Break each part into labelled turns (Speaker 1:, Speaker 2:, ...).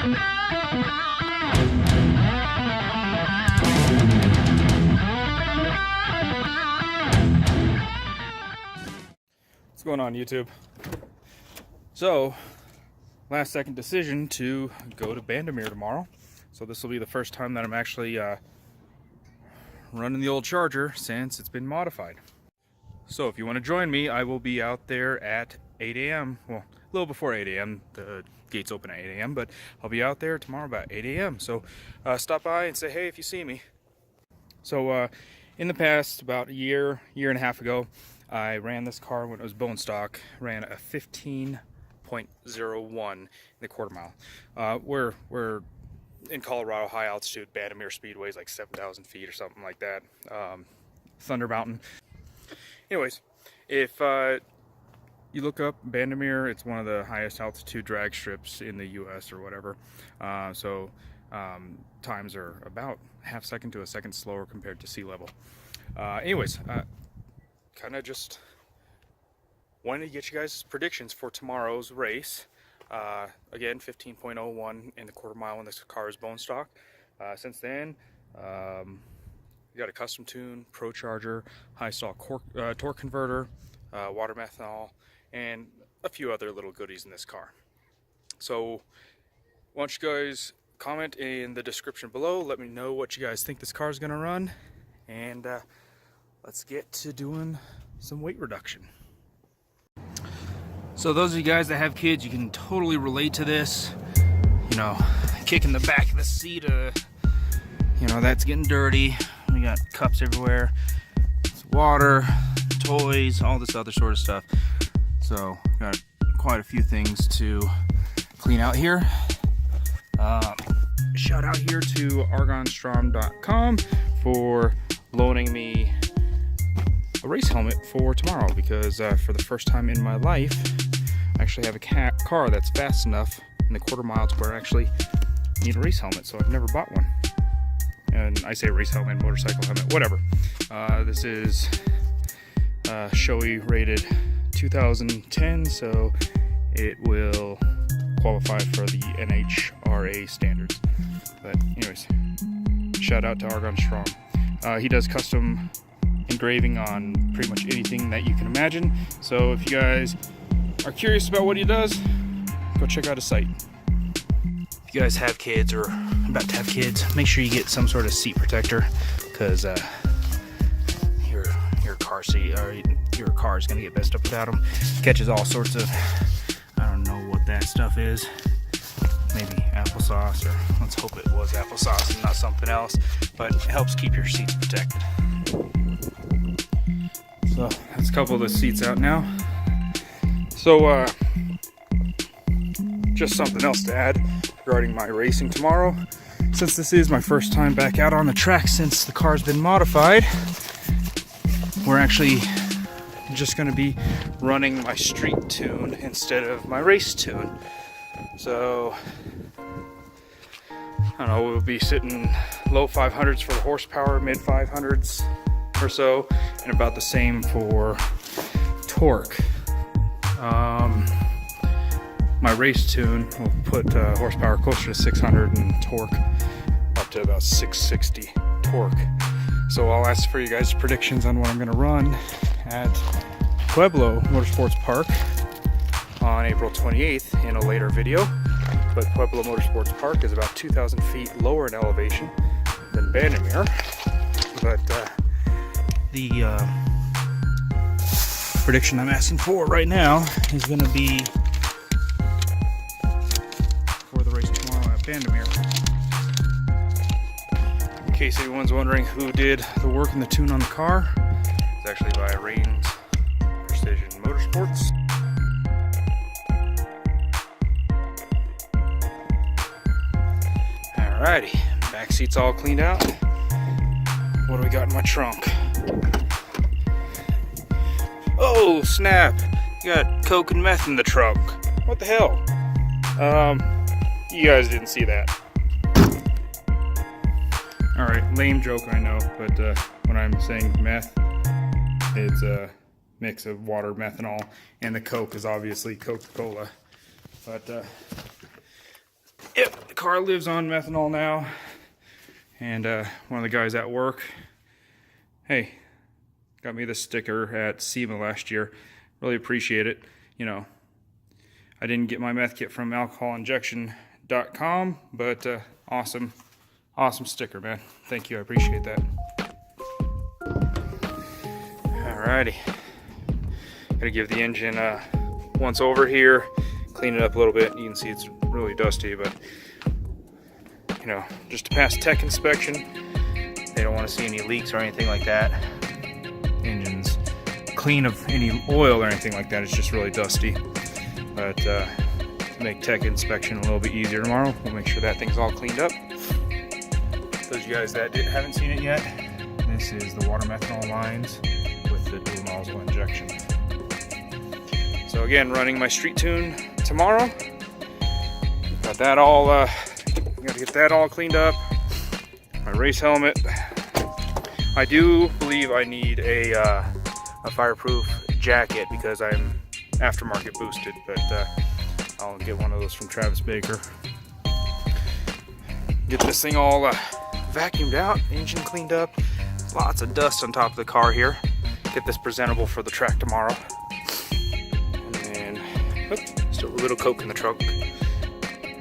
Speaker 1: What's going on, YouTube? So, last second decision to go to Bandimere tomorrow. So this will be the first time that I'm actually running the old Charger since it's been modified. So if you want to join me, I will be out there at 8 a.m. Well, a little before 8 a.m. The gates open at 8 a.m. But I'll be out there tomorrow about 8 a.m. So stop by and say hey if you see me. So in the past, about a year and a half ago, I ran this car when it was bone stock, ran a 15.01 in the quarter mile. We're in Colorado, high altitude. Bandimere Speedway is like 7,000 feet or something like that. Thunder Mountain. Anyways, if you look up Bandimere, it's one of the highest altitude drag strips in the US or whatever. Times are about half second to a second slower compared to sea level. Kind of just wanted to get you guys predictions for tomorrow's race. Again, 15.01 in the quarter mile when this car is bone stock. Since then, we got a custom tune, Procharger, high stall torque converter, water methanol, and a few other little goodies in this car. So why don't you guys comment in the description below, let me know what you guys think this car is going to run, and let's get to doing some weight reduction. So those of you guys that have kids, you can totally relate to this. You know, kicking the back of the seat, you know, that's getting dirty. We got cups everywhere. It's water, toys, all this other sort of stuff. So got quite a few things to clean out here. Shout out here to argonstrom.com for loaning me a race helmet for tomorrow, because for the first time in my life I actually have a car that's fast enough in the quarter mile to where I actually need a race helmet. So I've never bought one, and I say race helmet, motorcycle helmet, whatever. This is Shoei rated 2010, so it will qualify for the NHRA standards. But anyways, shout out to Argon Strom. He does custom engraving on pretty much anything that you can imagine. So if you guys are curious about what he does, go check out his site. If you guys have kids or about to have kids, make sure you get some sort of seat protector, because your car seat or your car is gonna get messed up without them. Catches all sorts of, I don't know what that stuff is. Maybe applesauce, or let's hope it was applesauce and not something else. But it helps keep your seats protected. So that's a couple of the seats out now. So just something else to add regarding my racing tomorrow. Since this is my first time back out on the track since the car's been modified, we're actually just going to be running my street tune instead of my race tune. So I don't know, we'll be sitting low 500s for the horsepower, mid 500s or so, and about the same for torque. My race tune will put horsepower closer to 600 and torque up to about 660 torque. So I'll ask for you guys' predictions on what I'm going to run at Pueblo Motorsports Park on April 28th in a later video. But Pueblo Motorsports Park is about 2,000 feet lower in elevation than Bandimere. But the prediction I'm asking for right now is going to be for the race tomorrow at Bandimere. In case anyone's wondering who did the work in the tune on the car, it's actually by Rains Precision Motorsports. Alrighty, back seat's all cleaned out. What do we got in my trunk? Oh snap! You got coke and meth in the trunk. What the hell? You guys didn't see that. Alright, lame joke, I know, but when I'm saying meth, it's a mix of water, methanol, and the coke is obviously Coca-Cola. But Yep, the car lives on methanol now. And one of the guys at work, hey, got me this sticker at SEMA last year. Really appreciate it. You know, I didn't get my meth kit from alcoholinjection.com, but awesome sticker, man. Thank you, I appreciate that. Alrighty, gotta give the engine once over here, clean it up a little bit. You can see it's really dusty, but you know, just to pass tech inspection. They don't want to see any leaks or anything like that. Engine's clean of any oil or anything like that. It's just really dusty. But to make tech inspection a little bit easier tomorrow, we'll make sure that thing's all cleaned up. Those of you guys that haven't seen it yet, this is the water methanol lines with the dual nozzle injection. So again, running my street tune tomorrow. Got that all, gotta get that all cleaned up. My race helmet. I do believe I need a fireproof jacket because I'm aftermarket boosted, but I'll get one of those from Travis Baker. Get this thing all vacuumed out, engine cleaned up. Lots of dust on top of the car here. Get this presentable for the track tomorrow. And then, still a little Coke in the trunk.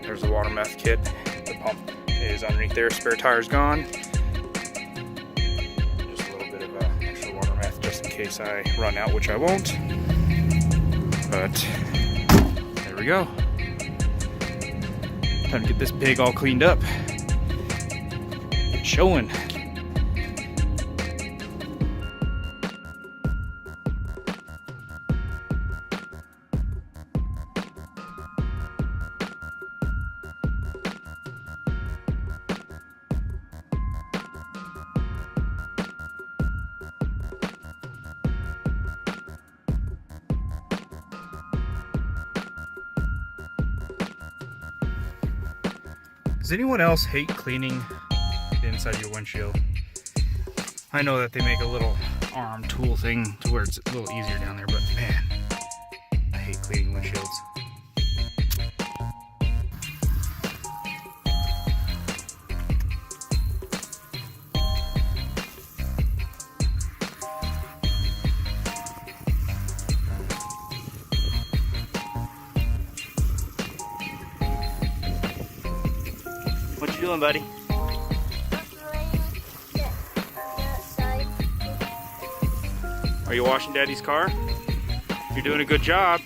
Speaker 1: There's the water meth kit. The pump is underneath there. Spare tire's gone. Just a little bit of extra water meth just in case I run out, which I won't. But there we go. Time to get this pig all cleaned up. It's showing. Does anyone else hate cleaning the inside of your windshield? I know that they make a little arm tool thing to where it's a little easier down there, but man, I hate cleaning windshields. What you doing, buddy? Are you washing Daddy's car? You're doing a good job.